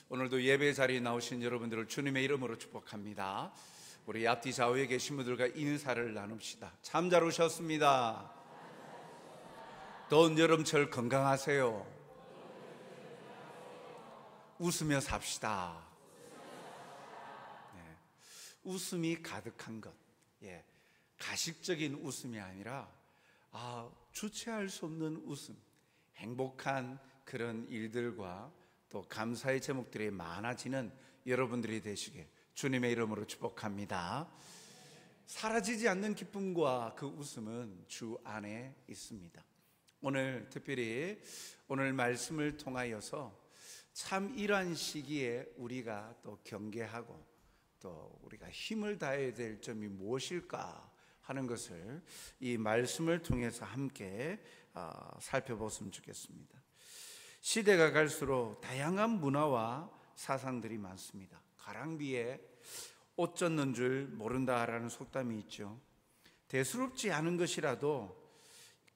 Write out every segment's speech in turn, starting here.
오늘도 예배 자리에 나오신 여러분들을 주님의 이름으로 축복합니다. 우리 앞뒤 좌우에 계신 분들과 인사를 나눕시다. 참 잘 오셨습니다. 더운 여름철 건강하세요. 웃으며 삽시다. 네. 웃음이 가득한 것, 가식적인 웃음이 아니라 주체할 수 없는 웃음, 행복한 그런 일들과 또 감사의 제목들이 많아지는 여러분들이 되시길 주님의 이름으로 축복합니다. 사라지지 않는 기쁨과 그 웃음은 주 안에 있습니다. 오늘 특별히 오늘 말씀을 통하여서 참 이러한 시기에 우리가 또 경계하고 또 우리가 힘을 다해야 될 점이 무엇일까 하는 것을 이 말씀을 통해서 함께 살펴봤으면 좋겠습니다. 시대가 갈수록 다양한 문화와 사상들이 많습니다. 가랑비에 옷 젖는 줄 모른다라는 속담이 있죠. 대수롭지 않은 것이라도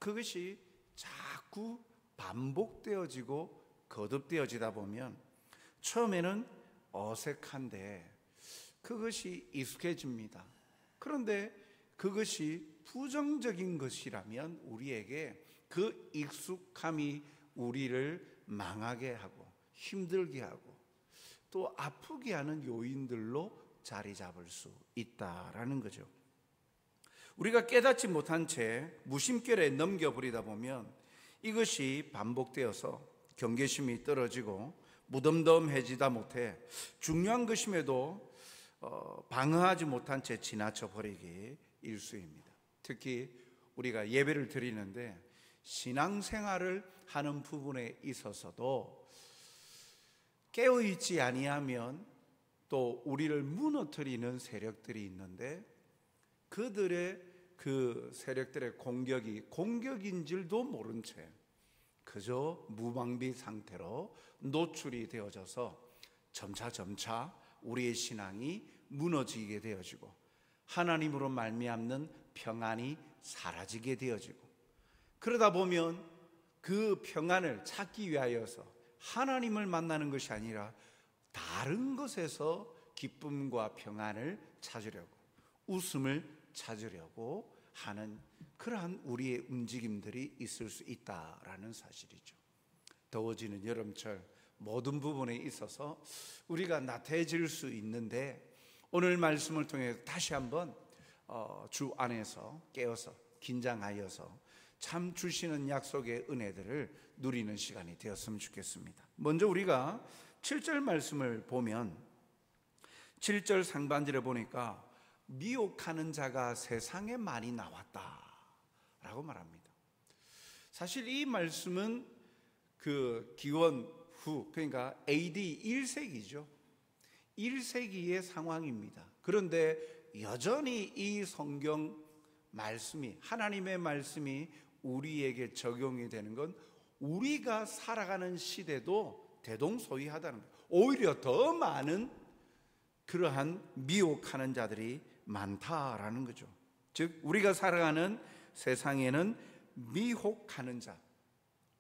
그것이 자꾸 반복되어지고 거듭되어지다 보면 처음에는 어색한데 그것이 익숙해집니다. 그런데 그것이 부정적인 것이라면 우리에게 그 익숙함이 우리를 망하게 하고 힘들게 하고 또 아프게 하는 요인들로 자리 잡을 수 있다라는 거죠. 우리가 깨닫지 못한 채 무심결에 넘겨버리다 보면 이것이 반복되어서 경계심이 떨어지고 무덤덤해지다 못해 중요한 것임에도 방어하지 못한 채 지나쳐 버리기 일쑤입니다. 특히 우리가 예배를 드리는데 신앙생활을 하는 부분에 있어서도 깨어있지 아니하면 또 우리를 무너뜨리는 세력들이 있는데 그들의 그 세력들의 공격인 줄도 모른 채 그저 무방비 상태로 노출이 되어져서 점차 우리의 신앙이 무너지게 되어지고 하나님으로 말미암는 평안이 사라지게 되어지고 그러다 보면 그 평안을 찾기 위하여서 하나님을 만나는 것이 아니라 다른 것에서 기쁨과 평안을 찾으려고 웃음을 찾으려고 하는 그러한 우리의 움직임들이 있을 수 있다라는 사실이죠. 더워지는 여름철 모든 부분에 있어서 우리가 나태해질 수 있는데 오늘 말씀을 통해 다시 한번 주 안에서 깨어서 긴장하여서 참 주시는 약속의 은혜들을 누리는 시간이 되었으면 좋겠습니다. 먼저 우리가 7절 말씀을 보면 7절 상반절에 보니까 미혹하는 자가 세상에 많이 나왔다 라고 말합니다. 사실 이 말씀은 그 기원 후, 그러니까 AD 1세기죠 1세기의 상황입니다. 그런데 여전히 이 성경 말씀이, 하나님의 말씀이 우리에게 적용이 되는 건 우리가 살아가는 시대도 대동소이하다는 거예요. 오히려 더 많은 그러한 미혹하는 자들이 많다라는 거죠. 즉 우리가 살아가는 세상에는 미혹하는 자,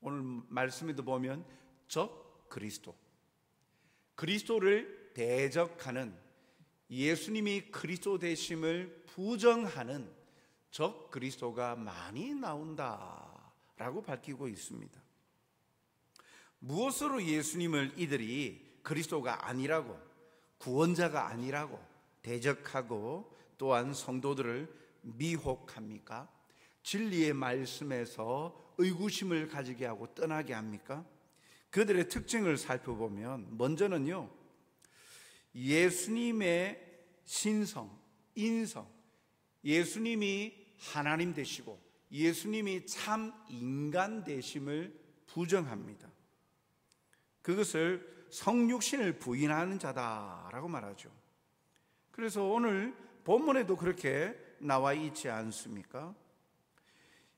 오늘 말씀에도 보면 적 그리스도를 대적하는, 예수님이 그리스도 되심을 부정하는 적 그리스도가 많이 나온다라고 밝히고 있습니다. 무엇으로 예수님을 이들이 그리스도가 아니라고, 구원자가 아니라고 대적하고 또한 성도들을 미혹합니까? 진리의 말씀에서 의구심을 가지게 하고 떠나게 합니까? 그들의 특징을 살펴보면 먼저는요, 예수님의 신성, 인성, 예수님이 하나님 되시고 예수님이 참 인간 되심을 부정합니다. 그것을 성육신을 부인하는 자다라고 말하죠. 그래서 오늘 본문에도 그렇게 나와 있지 않습니까?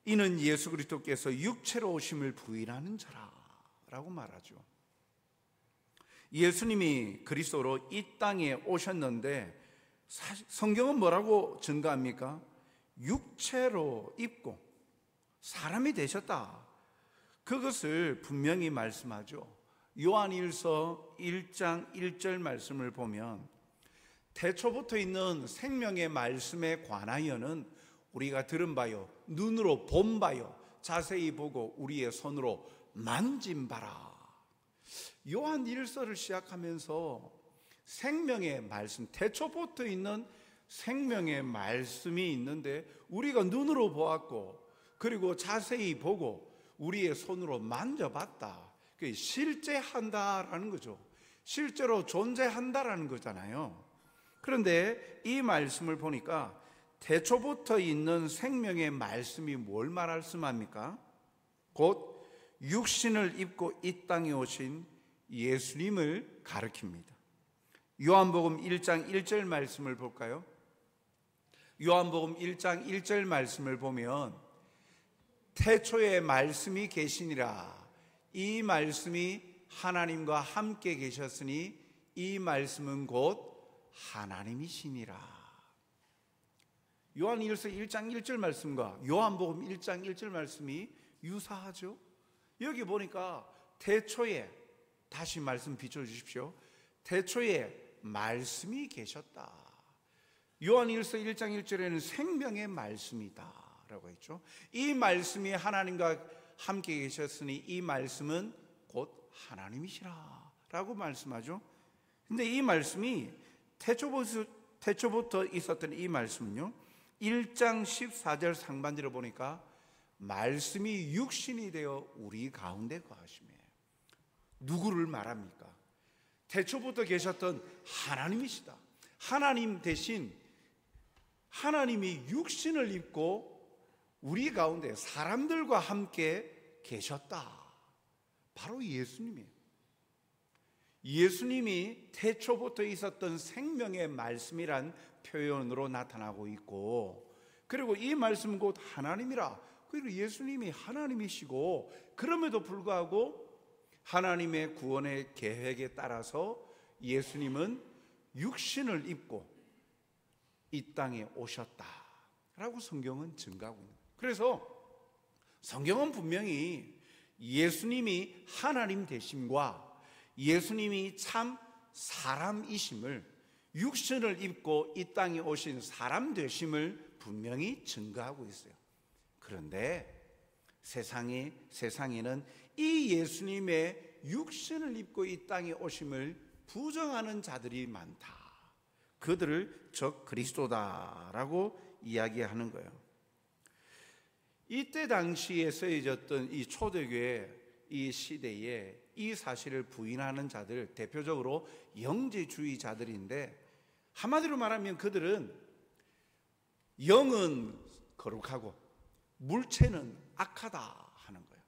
이는 예수 그리스도께서 육체로 오심을 부인하는 자라고 말하죠. 예수님이 그리스도로 이 땅에 오셨는데 성경은 뭐라고 증거합니까? 육체로 입고 사람이 되셨다. 그것을 분명히 말씀하죠. 요한일서 1장 1절 말씀을 보면 태초부터 있는 생명의 말씀에 관하여는 우리가 들은 바요, 눈으로 본 바요, 자세히 보고 우리의 손으로 만진 바라. 요한일서를 시작하면서 생명의 말씀, 태초부터 있는 생명의 말씀이 있는데 우리가 눈으로 보았고 그리고 자세히 보고 우리의 손으로 만져봤다. 그게 실제한다라는 거죠. 실제로 존재한다라는 거잖아요. 그런데 이 말씀을 보니까 태초부터 있는 생명의 말씀이 뭘 말씀합니까? 곧 육신을 입고 이 땅에 오신 예수님을 가리킵니다. 요한복음 1장 1절 말씀을 볼까요? 요한복음 1장 1절 말씀을 보면 태초에 말씀이 계시니라. 이 말씀이 하나님과 함께 계셨으니 이 말씀은 곧 하나님이시니라. 요한일서 1장 1절 말씀과 요한복음 1장 1절 말씀이 유사하죠. 여기 보니까 태초에, 다시 말씀 비춰주십시오. 태초에 말씀이 계셨다. 요한일서 1장 1절에는 생명의 말씀이다 라고 했죠. 이 말씀이 하나님과 함께 계셨으니 이 말씀은 곧 하나님이시라 라고 말씀하죠. 근데 이 말씀이 태초부터 있었던 이 말씀은요, 1장 14절 상반절을 보니까 말씀이 육신이 되어 우리 가운데 거하시며. 누구를 말합니까? 태초부터 계셨던 하나님이시다. 하나님 대신 하나님이 육신을 입고 우리 가운데 사람들과 함께 계셨다. 바로 예수님이에요. 예수님이 태초부터 있었던 생명의 말씀이란 표현으로 나타나고 있고, 그리고 이 말씀은 곧 하나님이라. 그리고 예수님이 하나님이시고, 그럼에도 불구하고 하나님의 구원의 계획에 따라서 예수님은 육신을 입고 이 땅에 오셨다라고 성경은 증거하고 있는 거예요. 그래서 성경은 분명히 예수님이 하나님 되심과 예수님이 참 사람이심을, 육신을 입고 이 땅에 오신 사람 되심을 분명히 증거하고 있어요. 그런데 세상에는 이 예수님의 육신을 입고 이 땅에 오심을 부정하는 자들이 많다. 그들을 적 그리스도다라고 이야기하는 거예요. 이때 당시에 쓰여졌던 이 초대교회 이 시대에 이 사실을 부인하는 자들, 대표적으로 영지주의자들인데, 한마디로 말하면 그들은 영은 거룩하고 물체는 악하다 하는 거예요.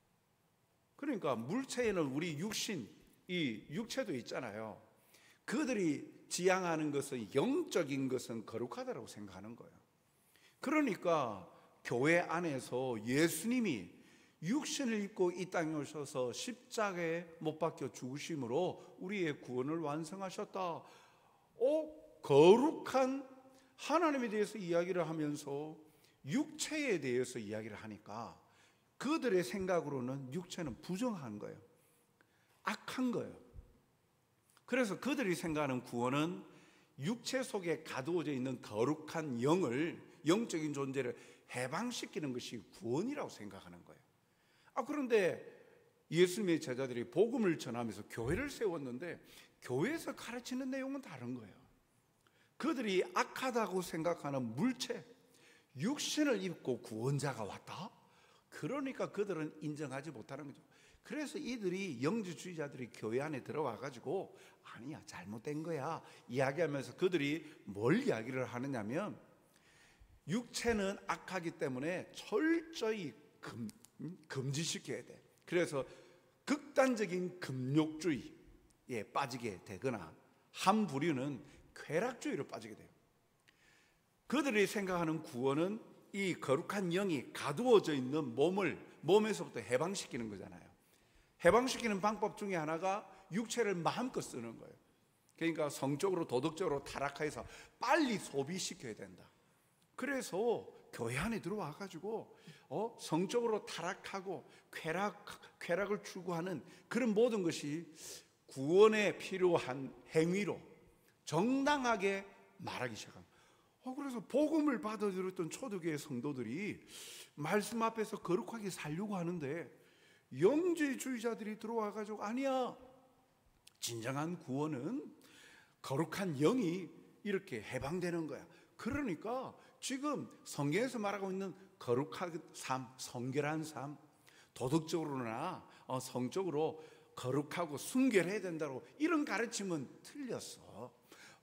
그러니까 물체에는 우리 육신, 이 육체도 있잖아요. 그들이 지향하는 것은, 영적인 것은 거룩하다고 생각하는 거예요. 그러니까 교회 안에서 예수님이 육신을 입고 이 땅에 오셔서 십자가에 못 박혀 죽으심으로 우리의 구원을 완성하셨다. 거룩한 하나님에 대해서 이야기를 하면서 육체에 대해서 이야기를 하니까 그들의 생각으로는 육체는 부정한 거예요. 악한 거예요. 그래서 그들이 생각하는 구원은 육체 속에 가두어져 있는 거룩한 영을, 영적인 존재를 해방시키는 것이 구원이라고 생각하는 거예요. 그런데 예수님의 제자들이 복음을 전하면서 교회를 세웠는데 교회에서 가르치는 내용은 다른 거예요. 그들이 악하다고 생각하는 물체, 육신을 입고 구원자가 왔다? 그러니까 그들은 인정하지 못하는 거죠. 그래서 이들이, 영지주의자들이 교회 안에 들어와 가지고 아니야, 잘못된 거야 이야기하면서 그들이 뭘 이야기를 하느냐면, 육체는 악하기 때문에 철저히 금지시켜야 돼. 그래서 극단적인 금욕주의에 빠지게 되거나 한 부류는 쾌락주의로 빠지게 돼요. 그들이 생각하는 구원은 이 거룩한 영이 가두어져 있는 몸에서부터 해방시키는 거잖아요. 해방시키는 방법 중에 하나가 육체를 마음껏 쓰는 거예요. 그러니까 성적으로, 도덕적으로 타락해서 빨리 소비시켜야 된다. 그래서 교회 안에 들어와 가지고 성적으로 타락하고 쾌락을 추구하는 그런 모든 것이 구원에 필요한 행위로 정당하게 말하기 시작합니다. 그래서 복음을 받아들였던 초대교회 성도들이 말씀 앞에서 거룩하게 살려고 하는데 영지주의자들이 들어와가지고 아니야, 진정한 구원은 거룩한 영이 이렇게 해방되는 거야. 그러니까 지금 성경에서 말하고 있는 거룩한 삶, 성결한 삶, 도덕적으로나 성적으로 거룩하고 순결해야 된다고 이런 가르침은 틀렸어.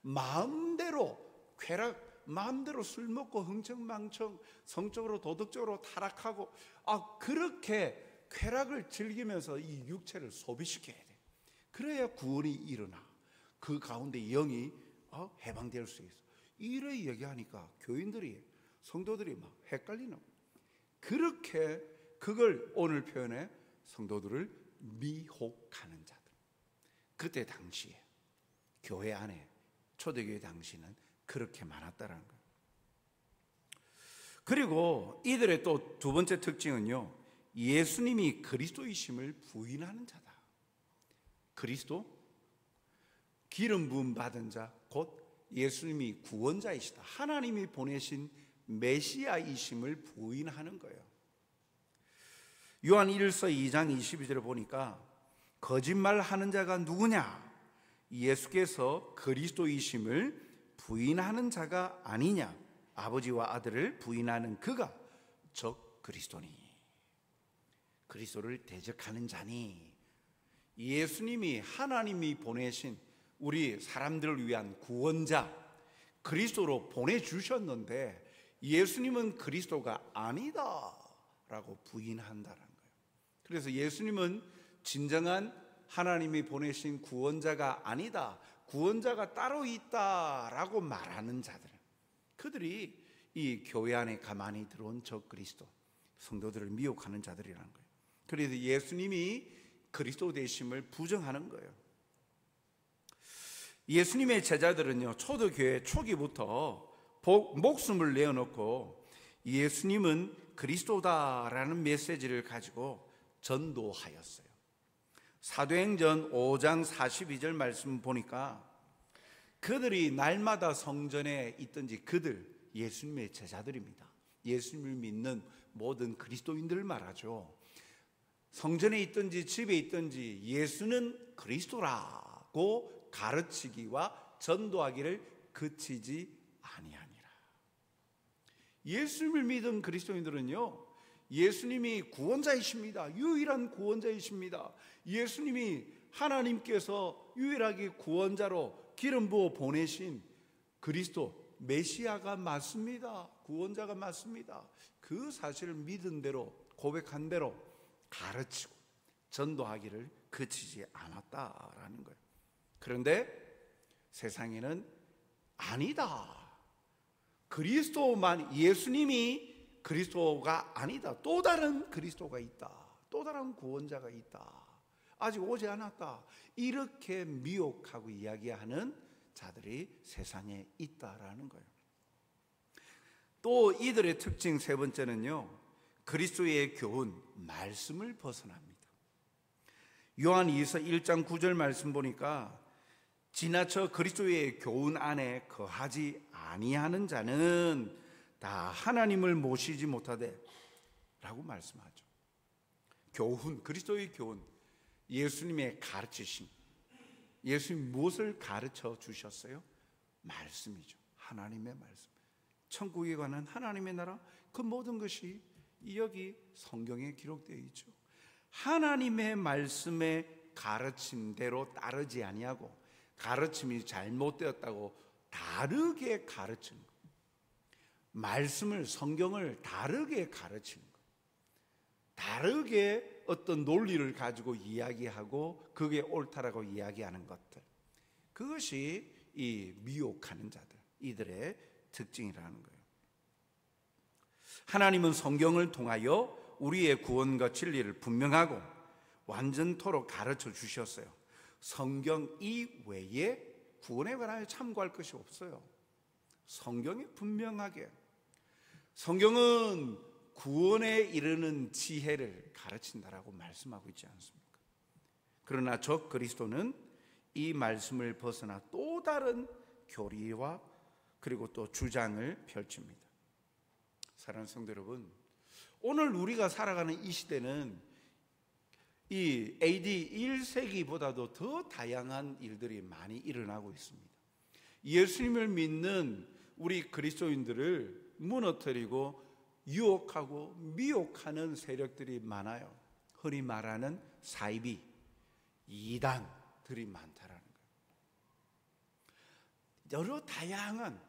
마음대로 쾌락, 마음대로 술 먹고 흥청망청 성적으로 도덕적으로 타락하고 그렇게 쾌락을 즐기면서 이 육체를 소비시켜야 돼. 그래야 구원이 일어나. 그 가운데 영이 해방될 수 있어. 이래 얘기하니까 교인들이, 성도들이 막 헷갈리는 거예요. 그렇게 그걸 오늘 표현해 성도들을 미혹하는 자들. 그때 당시에 교회 안에, 초대교회 당시는 그렇게 많았다는 거예요. 그리고 이들의 또 두 번째 특징은요, 예수님이 그리스도이심을 부인하는 자다. 그리스도, 기름 부음 받은 자, 곧 예수님이 구원자이시다, 하나님이 보내신 메시아이심을 부인하는 거예요. 요한 1서 2장 22절을 보니까 거짓말하는 자가 누구냐? 예수께서 그리스도이심을 부인하는 자가 아니냐? 아버지와 아들을 부인하는 그가 즉 그리스도니. 그리스도를 대적하는 자니. 예수님이 하나님이 보내신 우리 사람들을 위한 구원자 그리스도로 보내주셨는데 예수님은 그리스도가 아니다 라고 부인한다는 거예요. 그래서 예수님은 진정한 하나님이 보내신 구원자가 아니다, 구원자가 따로 있다라고 말하는 자들, 그들이 이 교회 안에 가만히 들어온 저 그리스도 성도들을 미혹하는 자들이라는 거예요. 그래서 예수님이 그리스도 되심을 부정하는 거예요. 예수님의 제자들은요, 초대교회 초기부터 목숨을 내어놓고 예수님은 그리스도다라는 메시지를 가지고 전도하였어요. 사도행전 5장 42절 말씀 보니까 그들이 날마다 성전에 있든지, 그들 예수님의 제자들입니다. 예수님을 믿는 모든 그리스도인들을 말하죠. 성전에 있든지 집에 있든지 예수는 그리스도라고 가르치기와 전도하기를 그치지 아니하니라. 예수님을 믿은 그리스도인들은요, 예수님이 구원자이십니다. 유일한 구원자이십니다. 예수님이 하나님께서 유일하게 구원자로 기름 부어 보내신 그리스도 메시아가 맞습니다. 구원자가 맞습니다. 그 사실을 믿은 대로, 고백한 대로 가르치고 전도하기를 그치지 않았다라는 거예요. 그런데 세상에는 아니다, 그리스도만, 예수님이 그리스도가 아니다, 또 다른 그리스도가 있다, 또 다른 구원자가 있다, 아직 오지 않았다, 이렇게 미혹하고 이야기하는 자들이 세상에 있다라는 거예요. 또 이들의 특징 세 번째는요, 그리스도의 교훈, 말씀을 벗어납니다. 요한 2서 1장 9절 말씀 보니까 지나쳐 그리스도의 교훈 안에 거하지 아니하는 자는 다 하나님을 모시지 못하되 라고 말씀하죠. 교훈, 그리스도의 교훈, 예수님의 가르치심. 예수님 무엇을 가르쳐 주셨어요? 말씀이죠. 하나님의 말씀. 천국에 관한 하나님의 나라, 그 모든 것이 여기 성경에 기록되어 있죠. 하나님의 말씀의 가르침대로 따르지 아니하고 가르침이 잘못되었다고 다르게 가르치는 것, 말씀을, 성경을 다르게 가르치는 것, 다르게 어떤 논리를 가지고 이야기하고 그게 옳다라고 이야기하는 것들, 그것이 이 미혹하는 자들, 이들의 특징이라는 거예요. 하나님은 성경을 통하여 우리의 구원과 진리를 분명하고 완전토록 가르쳐 주셨어요. 성경 이외에 구원에 관하여 참고할 것이 없어요. 성경이 분명하게, 성경은 구원에 이르는 지혜를 가르친다라고 말씀하고 있지 않습니까? 그러나 저 그리스도는 이 말씀을 벗어나 또 다른 교리와 그리고 또 주장을 펼칩니다. 사랑하는 성도 여러분, 오늘 우리가 살아가는 이 시대는 이 AD 1세기보다도 더 다양한 일들이 많이 일어나고 있습니다. 예수님을 믿는 우리 그리스도인들을 무너뜨리고 유혹하고 미혹하는 세력들이 많아요. 흔히 말하는 사이비, 이단들이 많다라는 거예요. 여러 다양한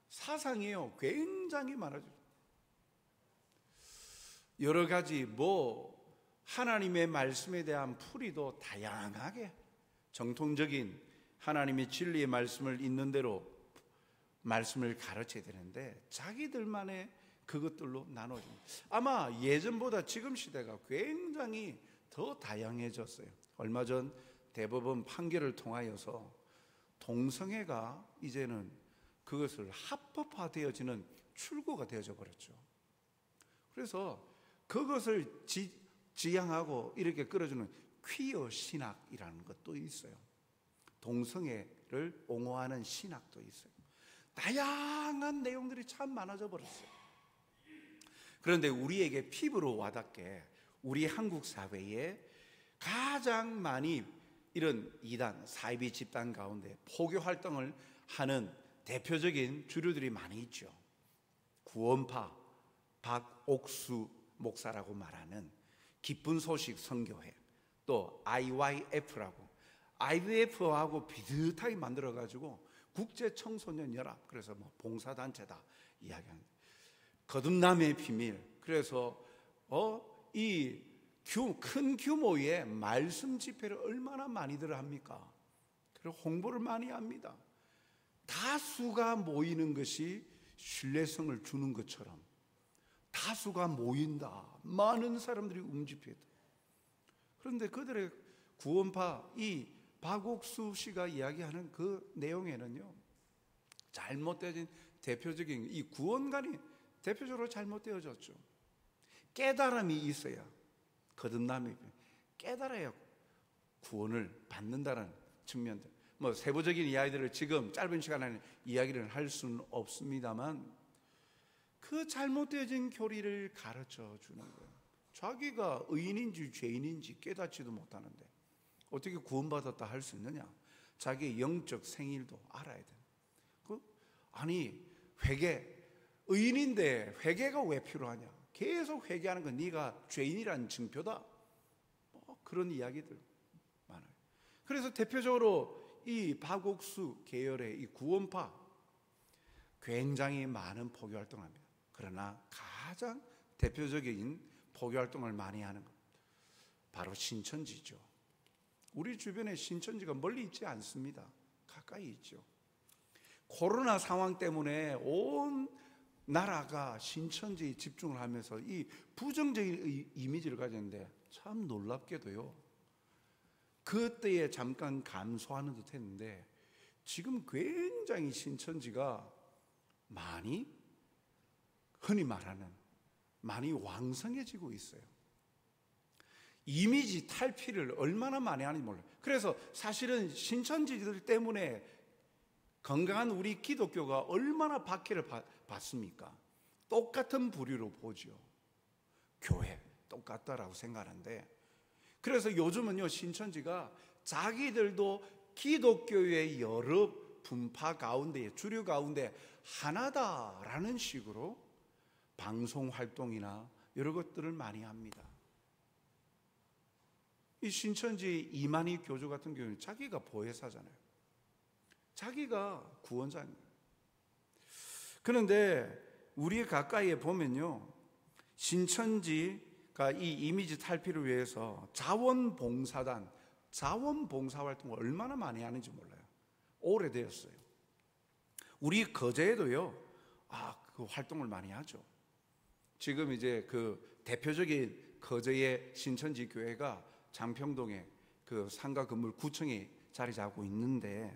사상이요, 굉장히 많아져. 여러 가지 하나님의 말씀에 대한 풀이도 다양하게 정통적인 하나님의 진리의 말씀을 있는 대로 말씀을 가르쳐야 되는데 자기들만의 그것들로 나눠집니다. 아마 예전보다 지금 시대가 굉장히 더 다양해졌어요. 얼마 전 대법원 판결을 통하여서 동성애가 이제는 그것을 합법화되어지는 출구가 되어져 버렸죠. 그래서 그것을 지향하고 이렇게 끌어주는 퀴어 신학이라는 것도 있어요. 동성애를 옹호하는 신학도 있어요. 다양한 내용들이 참 많아져 버렸어요. 그런데 우리에게 피부로 와닿게 우리 한국 사회에 가장 많이 이런 이단, 사이비 집단 가운데 포교 활동을 하는 대표적인 주류들이 많이 있죠. 구원파, 박옥수 목사라고 말하는 기쁜 소식 선교회, 또 IYF라고 IVF하고 비슷하게 만들어가지고 국제청소년연합, 그래서 봉사단체다 이야기하는 거듭남의 비밀. 그래서 이 큰 규모의 말씀 집회를 얼마나 많이들 합니까? 그리고 홍보를 많이 합니다. 다수가 모이는 것이 신뢰성을 주는 것처럼 다수가 모인다, 많은 사람들이 움집해다. 그런데 그들의 구원파 이 박옥수 씨가 이야기하는 그 내용에는요, 잘못되어진 대표적인 이 구원관이 대표적으로 잘못되어졌죠. 깨달음이 있어야, 거듭남이 깨달아야 구원을 받는다는 측면들, 세부적인 이야기들을 지금 짧은 시간 안에 이야기를 할 수는 없습니다만 그 잘못되어진 교리를 가르쳐 주는 거예요. 자기가 의인인지 죄인인지 깨닫지도 못하는데 어떻게 구원받았다 할 수 있느냐? 자기의 영적 생일도 알아야 돼. 아니, 의인인데 회개가 왜 필요하냐? 계속 회개하는 건 네가 죄인이라는 증표다. 그런 이야기들 많아요. 그래서 대표적으로 이 박옥수 계열의 이 구원파 굉장히 많은 포교 활동을 합니다. 그러나 가장 대표적인 포교 활동을 많이 하는 것 바로 신천지죠. 우리 주변에 신천지가 멀리 있지 않습니다. 가까이 있죠. 코로나 상황 때문에 온 나라가 신천지에 집중을 하면서 이 부정적인 이미지를 가졌는데 참 놀랍게도요, 그때에 잠깐 감소하는 듯 했는데 지금 굉장히 신천지가 많이, 흔히 말하는 많이 왕성해지고 있어요. 이미지 탈피를 얼마나 많이 하는지 몰라요. 그래서 사실은 신천지들 때문에 건강한 우리 기독교가 얼마나 박해를 받습니까? 똑같은 부류로 보죠. 교회 똑같다라고 생각하는데, 그래서 요즘은요, 신천지가 자기들도 기독교의 여러 분파 가운데, 주류 가운데 하나다라는 식으로 방송 활동이나 여러 것들을 많이 합니다. 이 신천지 이만희 교주 같은 경우는 자기가 보혜사잖아요. 자기가 구원자입니다. 그런데 우리 가까이에 보면요, 신천지가 이 이미지 탈피를 위해서 자원봉사단, 자원봉사 활동을 얼마나 많이 하는지 몰라요. 오래되었어요. 우리 거제에도요, 그 활동을 많이 하죠. 지금 이제 그 대표적인 거제의 신천지 교회가 장평동에 그 상가 건물 9층에 자리 잡고 있는데,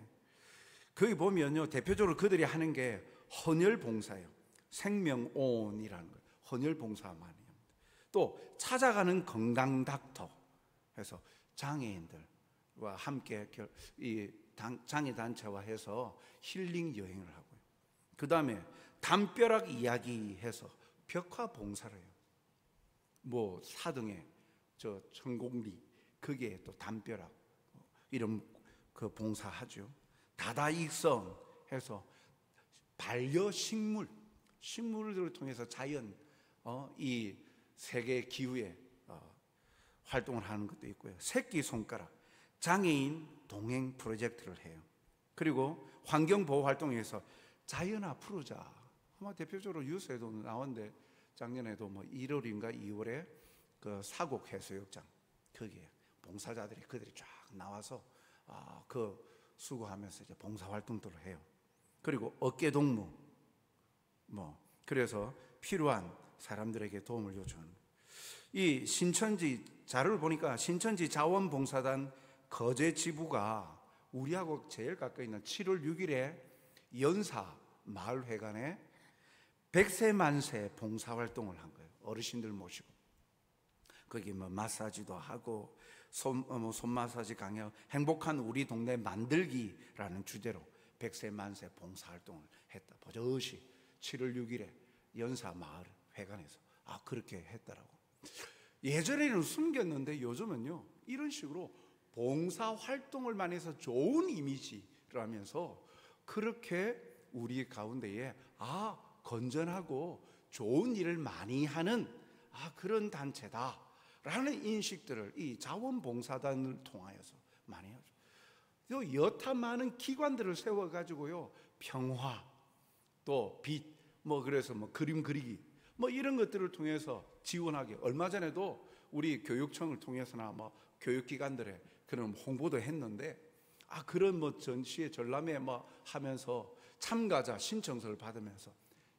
거기 보면요, 대표적으로 그들이 하는 게 헌혈 봉사예요. 생명온이라는 거예요. 헌혈 봉사 많이 합니다. 또 찾아가는 건강 닥터 해서 장애인들과 함께 이 장애 단체와 해서 힐링 여행을 하고요. 그 다음에 담벼락 이야기해서 벽화 봉사를 해요. 뭐 사등에 저 천공리 거기에 또 담벼락 이런 그 봉사하죠. 다다익성 해서 반려식물 식물들을 통해서 자연 이 세계 기후에 활동을 하는 것도 있고요. 새끼손가락 장애인 동행 프로젝트를 해요. 그리고 환경보호 활동에서 자연아 푸르자 아마 대표적으로 뉴스에도 나왔는데 작년에도 뭐 1월인가 2월에 그 사곡 해수욕장 거기에 봉사자들이 그들이 쫙 나와서 그 수고하면서 이제 봉사 활동들을 해요. 그리고 어깨동무 그래서 필요한 사람들에게 도움을 요청하는 이 신천지 자료를 보니까 신천지 자원봉사단 거제 지부가 우리하고 제일 가까이 있는 7월 6일에 연사 마을회관에 100세 만세 봉사활동을 한 거예요. 어르신들 모시고 거기 뭐 마사지도 하고 손 마사지 강연 행복한 우리 동네 만들기라는 주제로 100세 만세 봉사활동을 했다. 버젓이 7월 6일에 연사 마을회관에서 그렇게 했더라고. 예전에는 숨겼는데 요즘은요 이런 식으로 봉사활동을 많이 해서 좋은 이미지를 하면서 그렇게 우리 가운데에 건전하고 좋은 일을 많이 하는 그런 단체다라는 인식들을 이 자원봉사단을 통하여서 많이 하죠. 여타 많은 기관들을 세워가지고요 평화 또 빛 그래서 그림 그리기 이런 것들을 통해서 지원하게 얼마 전에도 우리 교육청을 통해서나 교육기관들에 그런 홍보도 했는데 그런 전시회 전람회 하면서 참가자 신청서를 받으면서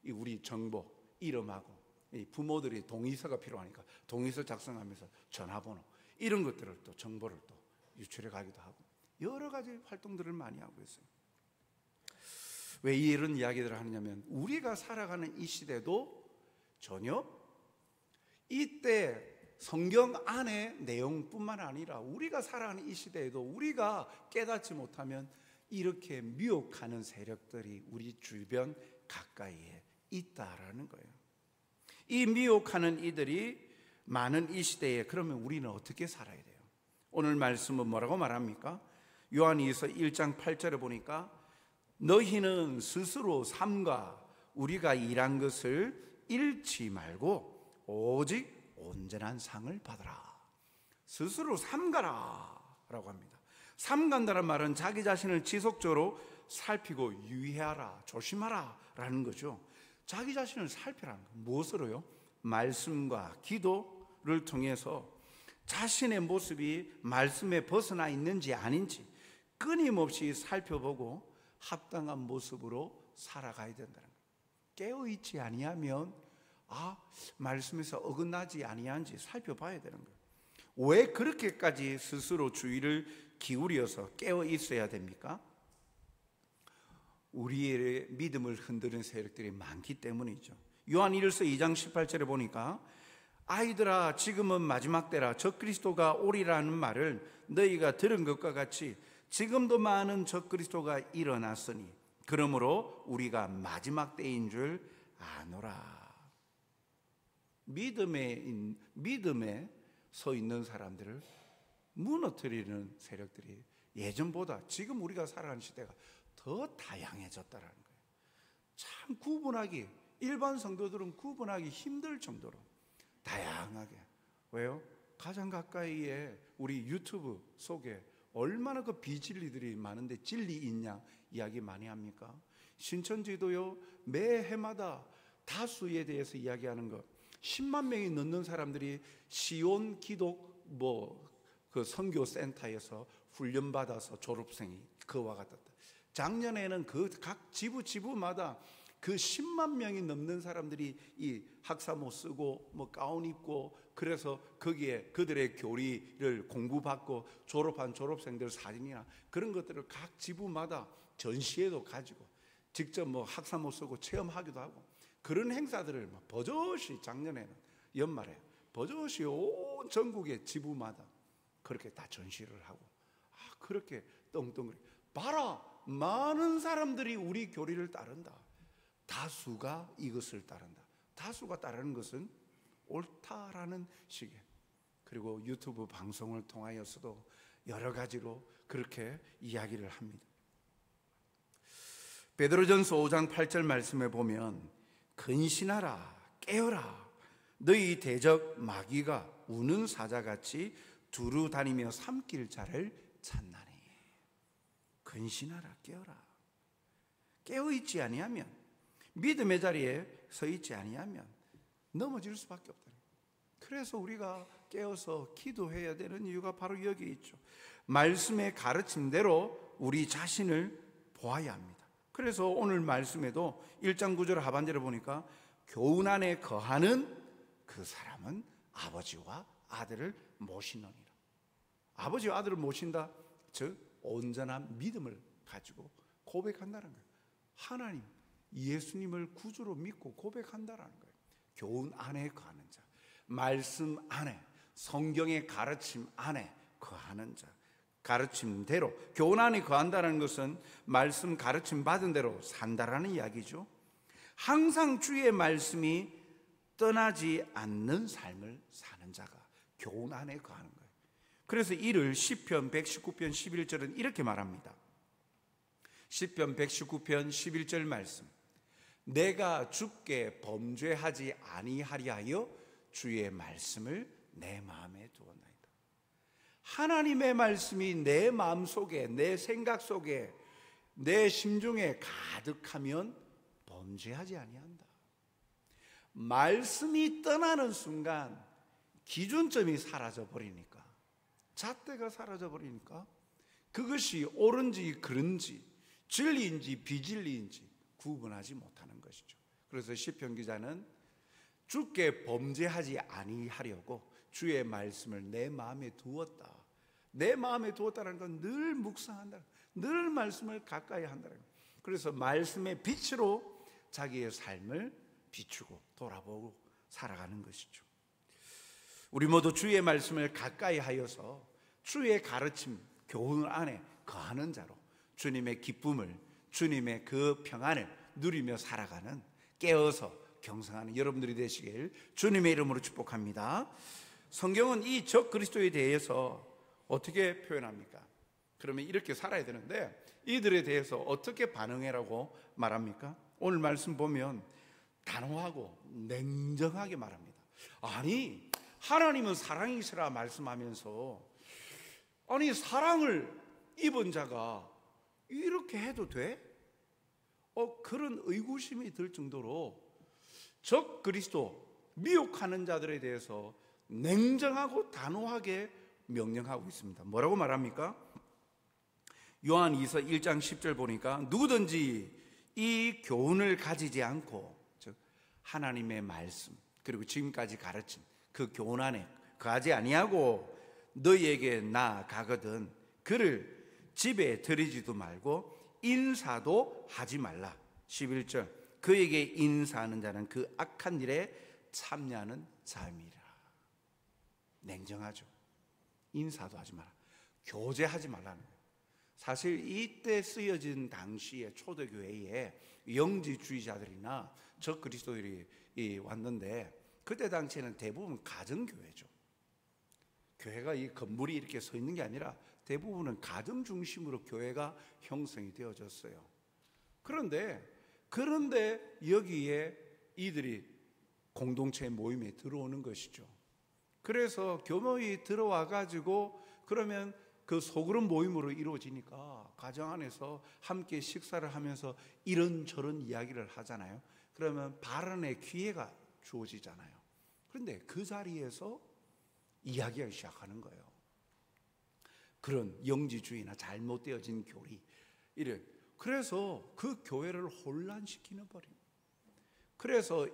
이 우리 정보 이름하고 이 부모들이 동의서가 필요하니까 동의서 작성하면서 전화번호 이런 것들을 또 정보를 또 유출해 가기도 하고 여러 가지 활동들을 많이 하고 있어요. 왜 이런 이야기들을 하느냐면 우리가 살아가는 이 시대도 전혀 이때 성경 안의 내용뿐만 아니라 우리가 살아가는 이 시대에도 우리가 깨닫지 못하면 이렇게 미혹하는 세력들이 우리 주변 가까이에 있다라는 거예요. 이 미혹하는 이들이 많은 이 시대에 그러면 우리는 어떻게 살아야 돼요? 오늘 말씀은 뭐라고 말합니까? 요한일서 1장 8절에 보니까 너희는 스스로 삼가 우리가 일한 것을 잃지 말고 오직 온전한 상을 받으라. 스스로 삼가라 라고 합니다. 삼간다는 말은 자기 자신을 지속적으로 살피고 유의하라, 조심하라 라는 거죠. 자기 자신을 살피라는 거. 무엇으로요? 말씀과 기도를 통해서 자신의 모습이 말씀에 벗어나 있는지 아닌지 끊임없이 살펴보고 합당한 모습으로 살아가야 된다는 거예요. 깨어있지 아니하면 말씀에서 어긋나지 아니한지 살펴봐야 되는 거예요. 왜 그렇게까지 스스로 주의를 기울여서 깨어 있어야 됩니까? 우리의 믿음을 흔드는 세력들이 많기 때문이죠. 요한일서 2장 18절에 보니까 아이들아 지금은 마지막 때라 적그리스도가 오리라는 말을 너희가 들은 것과 같이 지금도 많은 적그리스도가 일어났으니 그러므로 우리가 마지막 때인 줄 아노라. 믿음에 서 있는 사람들을 무너뜨리는 세력들이 예전보다 지금 우리가 살아가는 시대가 더 다양해졌다는 거예요. 참 구분하기 일반 성도들은 구분하기 힘들 정도로 다양하게. 왜요? 가장 가까이에 우리 유튜브 속에 얼마나 그 비진리들이 많은데 진리 있냐 이야기 많이 합니까? 신천지도요 매 해마다 다수에 대해서 이야기하는 것 10만 명이 넘는 사람들이 시온 기독 그 선교 센터에서 훈련 받아서 졸업생이 그와 같았다. 작년에는 그 각 지부마다 그 10만 명이 넘는 사람들이 이 학사모 쓰고 가운 입고 그래서 거기에 그들의 교리를 공부받고 졸업한 졸업생들 사진이나 그런 것들을 각 지부마다 전시회도 가지고 직접 학사모 쓰고 체험하기도 하고 그런 행사들을 막 버젓이 작년에는 연말에 버젓이 온 전국의 지부마다 그렇게 다 전시를 하고 그렇게 떵떵거리. 봐라, 많은 사람들이 우리 교리를 따른다. 다수가 이것을 따른다. 다수가 따르는 것은 옳다라는 식의. 그리고 유튜브 방송을 통하여서도 여러 가지로 그렇게 이야기를 합니다. 베드로전서 5장 8절 말씀에 보면 근신하라, 깨어라, 너희 대적 마귀가 우는 사자같이 두루 다니며 삼킬 자를 찾나니. 근신하라, 깨어라. 깨어있지 아니하면, 믿음의 자리에 서 있지 아니하면 넘어질 수밖에 없다. 그래서 우리가 깨어서 기도해야 되는 이유가 바로 여기 있죠. 말씀의 가르침대로 우리 자신을 보아야 합니다. 그래서 오늘 말씀에도 1장 9절 하반절에 보니까 교훈 안에 거하는 그 사람은 아버지와 아들을 모시느니라. 아버지와 아들을 모신다, 즉 온전한 믿음을 가지고 고백한다는 거예요. 하나님, 예수님을 구주로 믿고 고백한다는 거예요. 교훈 안에 거하는 자, 말씀 안에, 성경의 가르침 안에 거하는 자. 가르침대로, 교훈 안에 거한다는 것은 말씀 가르침 받은 대로 산다라는 이야기죠. 항상 주의 말씀이 떠나지 않는 삶을 사는 자가 교훈 안에 거하는 거예요. 그래서 이를 시편 119편 11절은 이렇게 말합니다. 시편 119편 11절 말씀. 내가 주께 범죄하지 아니하리 하여 주의 말씀을 내 마음에 두었나이다. 하나님의 말씀이 내 마음 속에, 내 생각 속에, 내 심중에 가득하면 범죄하지 아니한다. 말씀이 떠나는 순간 기준점이 사라져버리니까, 잣대가 사라져버리니까 그것이 옳은지 그른지, 진리인지 비진리인지 구분하지 못하는 것이죠. 그래서 시편 기자는 주께 범죄하지 아니하려고 주의 말씀을 내 마음에 두었다. 내 마음에 두었다는 건 늘 묵상한다, 늘 말씀을 가까이 한다는 거예요. 그래서 말씀의 빛으로 자기의 삶을 비추고 돌아보고 살아가는 것이죠. 우리 모두 주의 말씀을 가까이 하여서 주의 가르침, 교훈 안에 거하는 자로 주님의 기쁨을, 주님의 그 평안을 누리며 살아가는, 깨어서 경성하는 여러분들이 되시길 주님의 이름으로 축복합니다. 성경은 이 적 그리스도에 대해서 어떻게 표현합니까? 그러면 이렇게 살아야 되는데 이들에 대해서 어떻게 반응해라고 말합니까? 오늘 말씀 보면 단호하고 냉정하게 말합니다. 아니, 하나님은 사랑이시라 말씀하면서, 아니 사랑을 입은 자가 이렇게 해도 돼? 그런 의구심이 들 정도로 적 그리스도, 미혹하는 자들에 대해서 냉정하고 단호하게 명령하고 있습니다. 뭐라고 말합니까? 요한이서 1장 10절 보니까 누구든지 이 교훈을 가지지 않고, 즉 하나님의 말씀 그리고 지금까지 가르친 그 교훈 안에 거하지 아니하고 너희에게 나아가거든 그를 집에 들이지도 말고 인사도 하지 말라. 11절 그에게 인사하는 자는 그 악한 일에 참여하는 자임이라. 냉정하죠. 인사도 하지 마라, 교제하지 말라는 거예요. 사실 이때 쓰여진 당시의 초대교회에 영지주의자들이나 적 그리스도들이 왔는데, 그때 당시에는 대부분 가정교회죠. 교회가 이 건물이 이렇게 서 있는 게 아니라 대부분은 가정 중심으로 교회가 형성이 되어졌어요. 그런데 여기에 이들이 공동체 모임에 들어오는 것이죠. 그래서 교모이 들어와 가지고 그러면 그 소그룹 모임으로 이루어지니까 가정 안에서 함께 식사를 하면서 이런저런 이야기를 하잖아요. 그러면 발언의 기회가 주어지잖아요. 그런데 그 자리에서 이야기하기 시작하는 거예요. 그런 영지주의나 잘못되어진 교리, 이래. 그래서 그 교회를 혼란시키는 버립니다. 그래서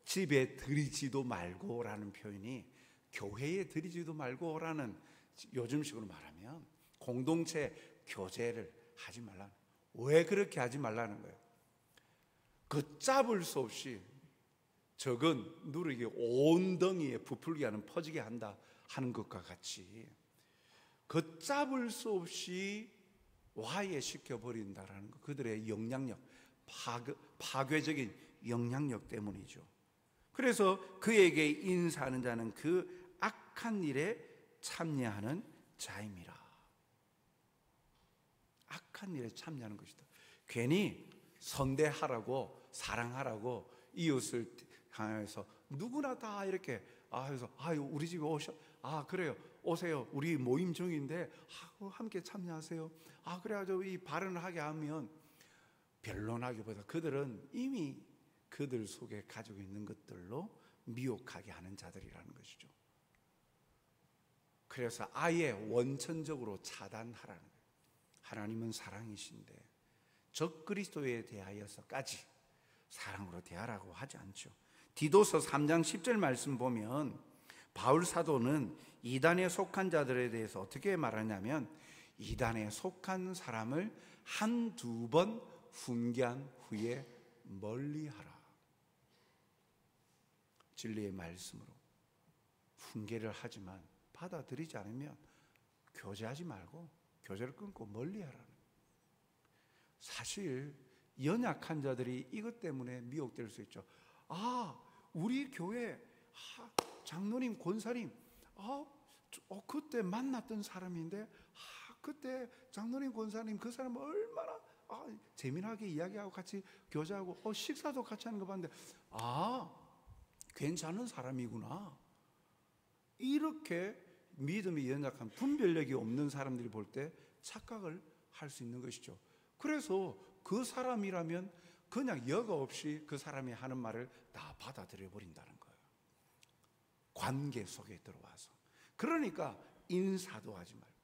집에 들이지도 말고라는 표현이 교회에 들이지도 말고라는, 요즘식으로 말하면 공동체 교제를 하지 말라는. 왜 그렇게 하지 말라는 거예요? 걷잡을 수 없이 적은 누룩이 온 덩이에 부풀게 하는 퍼지게 한다 하는 것과 같이 걷잡을 수 없이 와해시켜 버린다라는 것, 그들의 영향력, 파괴적인 영향력 때문이죠. 그래서 그에게 인사하는 자는 그 악한 일에 참여하는 자임이라. 악한 일에 참여하는 것이다. 괜히 선대하라고, 사랑하라고 이웃을 향해서 누구나 다 이렇게 그래서 우리 집에 그래요, 오세요, 우리 모임 중인데 함께 참여하세요. 그래가지고 이 발언을 하게 하면 변론하기보다 그들은 이미 그들 속에 가지고 있는 것들로 미혹하게 하는 자들이라는 것이죠. 그래서 아예 원천적으로 차단하라는 거예요. 하나님은 사랑이신데 적그리스도에 대하여서까지 사랑으로 대하라고 하지 않죠. 디도서 3장 10절 말씀 보면 바울 사도는 이단에 속한 자들에 대해서 어떻게 말하냐면, 이단에 속한 사람을 한두 번 훈계한 후에 멀리하라. 진리의 말씀으로 훈계를 하지만 받아들이지 않으면 교제하지 말고 교제를 끊고 멀리하라는. 사실 연약한 자들이 이것 때문에 미혹될 수 있죠. 우리 교회 장로님, 권사님, 그때 만났던 사람인데 그때 장로님, 권사님 그 사람 얼마나 재미나게 이야기하고 같이 교제하고 식사도 같이 하는 거 봤는데 괜찮은 사람이구나. 이렇게 믿음이 연약한, 분별력이 없는 사람들이 볼 때 착각을 할 수 있는 것이죠. 그래서 그 사람이라면 그냥 여과 없이 그 사람이 하는 말을 다 받아들여 버린다는 거예요. 관계 속에 들어와서. 그러니까 인사도 하지 말고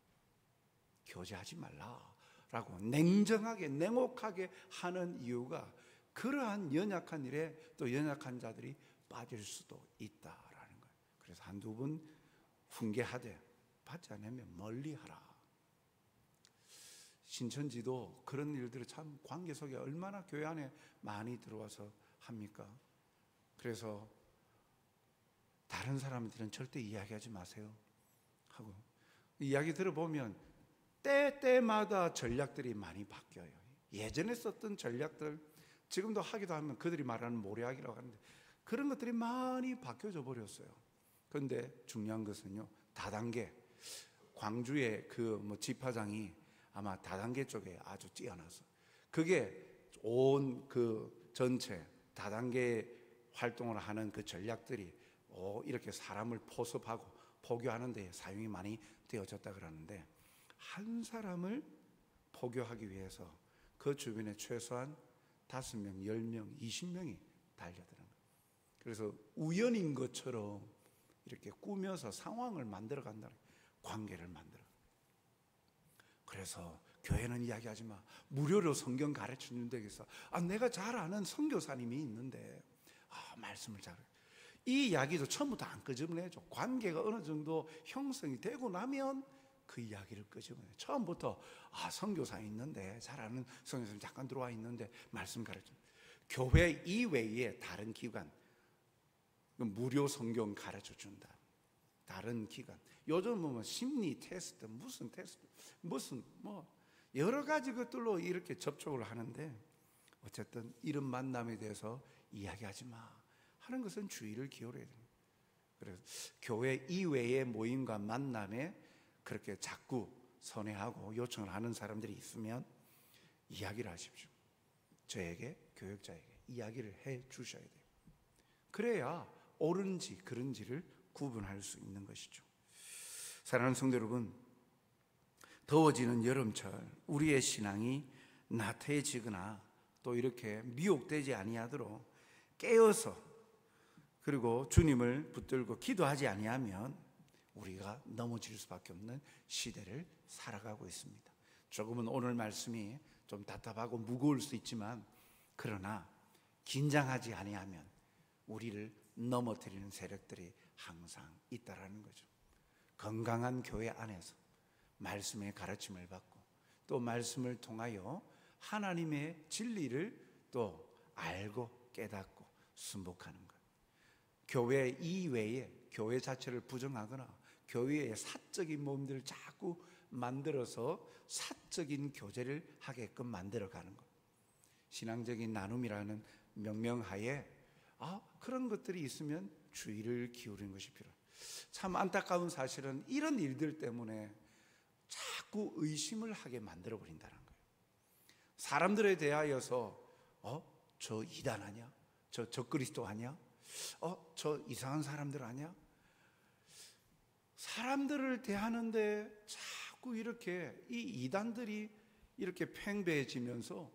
교제하지 말라라고 냉정하게, 냉혹하게 하는 이유가 그러한 연약한 일에 또 연약한 자들이 빠질 수도 있다라는 거예요. 그래서 한두 번 훈계하되 받지 않으면 멀리하라. 신천지도 그런 일들을 참 관계 속에 얼마나 교회 안에 많이 들어와서 합니까? 그래서 다른 사람들은 절대 이야기하지 마세요 하고, 이야기 들어보면 때때마다 전략들이 많이 바뀌어요. 예전에 썼던 전략들 지금도 하기도 하면 그들이 말하는 모략이라고 하는데 그런 것들이 많이 바뀌어져 버렸어요. 그런데 중요한 것은요, 다단계, 광주의 그 지파장이 아마 다단계 쪽에 아주 뛰어나서 그게 온 그 전체 다단계 활동을 하는 그 전략들이 이렇게 사람을 포섭하고 포교하는 데 사용이 많이 되어졌다 그러는데, 한 사람을 포교하기 위해서 그 주변에 최소한 5명, 10명, 20명이 달려드는 거예요. 그래서 우연인 것처럼 이렇게 꾸며서 상황을 만들어 간다는 거예요. 관계를 만들어. 그래서 교회는 이야기하지 마. 무료로 성경 가르치는 데에서 내가 잘 아는 선교사님이 있는데 말씀을 잘해. 이 이야기도 처음부터 안 끄집어내죠. 관계가 어느 정도 형성이 되고 나면 그 이야기를 끄집어내요. 처음부터 선교사님 있는데, 잘 아는 선교사님 잠깐 들어와 있는데 말씀 가르쳐. 교회 이외에 다른 기관, 무료 성경 가르쳐 준다. 다른 기관. 요즘은 심리 테스트, 무슨 테스트, 무슨 여러 가지 것들로 이렇게 접촉을 하는데, 어쨌든 이런 만남에 대해서 이야기하지 마 하는 것은 주의를 기울여야 됩니다. 그래서 교회 이외의 모임과 만남에 그렇게 자꾸 선회하고 요청을 하는 사람들이 있으면 이야기를 하십시오. 저에게, 교역자에게 이야기를 해 주셔야 돼요. 그래야 옳은지 그른지를 구분할 수 있는 것이죠. 사랑하는 성도 여러분, 더워지는 여름철 우리의 신앙이 나태해지거나 또 이렇게 미혹되지 아니하도록 깨어서, 그리고 주님을 붙들고 기도하지 아니하면 우리가 넘어질 수밖에 없는 시대를 살아가고 있습니다. 조금은 오늘 말씀이 좀 답답하고 무거울 수 있지만, 그러나 긴장하지 아니하면 우리를 넘어뜨리는 세력들이 항상 있다라는 거죠. 건강한 교회 안에서 말씀의 가르침을 받고 또 말씀을 통하여 하나님의 진리를 또 알고 깨닫고 순복하는 것, 교회 이외에 교회 자체를 부정하거나 교회의 사적인 모임들을 자꾸 만들어서 사적인 교제를 하게끔 만들어가는 것. 신앙적인 나눔이라는 명명하에 그런 것들이 있으면 주의를 기울이는 것이 필요해요. 참 안타까운 사실은 이런 일들 때문에 자꾸 의심을 하게 만들어버린다는 거예요. 사람들에 대하여서 저 이단 아니야? 저 적그리스도 아니야? 저 이상한 사람들 아니야? 사람들을 대하는데 자꾸 이렇게 이 이단들이 이렇게 팽배해지면서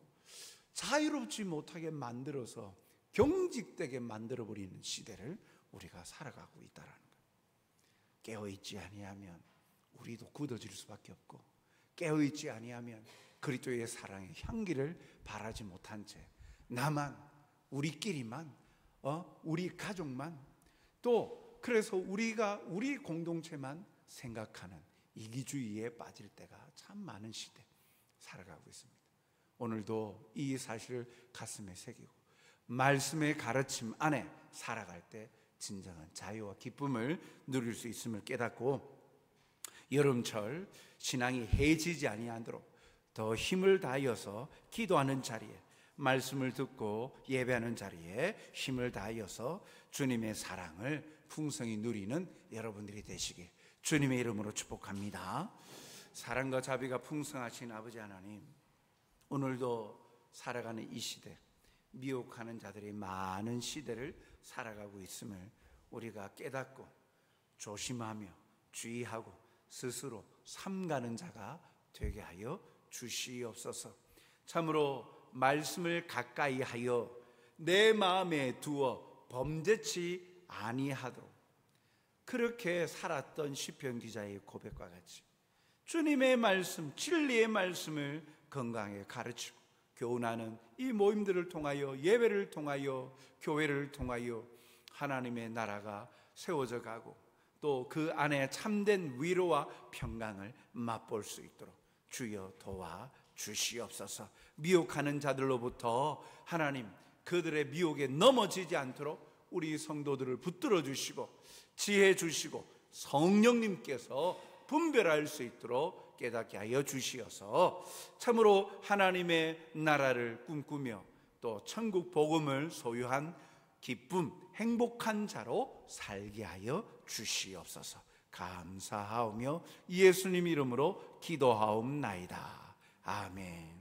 자유롭지 못하게 만들어서 경직되게 만들어버리는 시대를 우리가 살아가고 있다는 거예요. 깨어있지 아니하면 우리도 굳어질 수밖에 없고, 깨어있지 아니하면 그리스도의 사랑의 향기를 바라지 못한 채 나만, 우리끼리만, 우리 가족만, 또 그래서 우리 공동체만 생각하는 이기주의에 빠질 때가 참 많은 시대 살아가고 있습니다. 오늘도 이 사실을 가슴에 새기고 말씀의 가르침 안에 살아갈 때 진정한 자유와 기쁨을 누릴 수 있음을 깨닫고, 여름철 신앙이 해지지 아니하도록 더 힘을 다하여서 기도하는 자리에, 말씀을 듣고 예배하는 자리에 힘을 다하여서 주님의 사랑을 풍성히 누리는 여러분들이 되시길 주님의 이름으로 축복합니다. 사랑과 자비가 풍성하신 아버지 하나님, 오늘도 살아가는 이 시대, 미혹하는 자들이 많은 시대를 살아가고 있음을 우리가 깨닫고 조심하며 주의하고 스스로 삼가는 자가 되게 하여 주시옵소서. 참으로 말씀을 가까이 하여 내 마음에 두어 범죄치 아니하도록 그렇게 살았던 시편 기자의 고백과 같이 주님의 말씀, 진리의 말씀을 건강하게 가르치고 교훈하는 이 모임들을 통하여, 예배를 통하여, 교회를 통하여 하나님의 나라가 세워져 가고 또 그 안에 참된 위로와 평강을 맛볼 수 있도록 주여 도와 주시옵소서. 미혹하는 자들로부터 하나님, 그들의 미혹에 넘어지지 않도록 우리 성도들을 붙들어 주시고 지혜 주시고 성령님께서 분별할 수 있도록 깨닫게 하여 주시어서 참으로 하나님의 나라를 꿈꾸며 또 천국 복음을 소유한 기쁨, 행복한 자로 살게 하여 주시옵소서. 감사하오며 예수님 이름으로 기도하옵나이다. 아멘.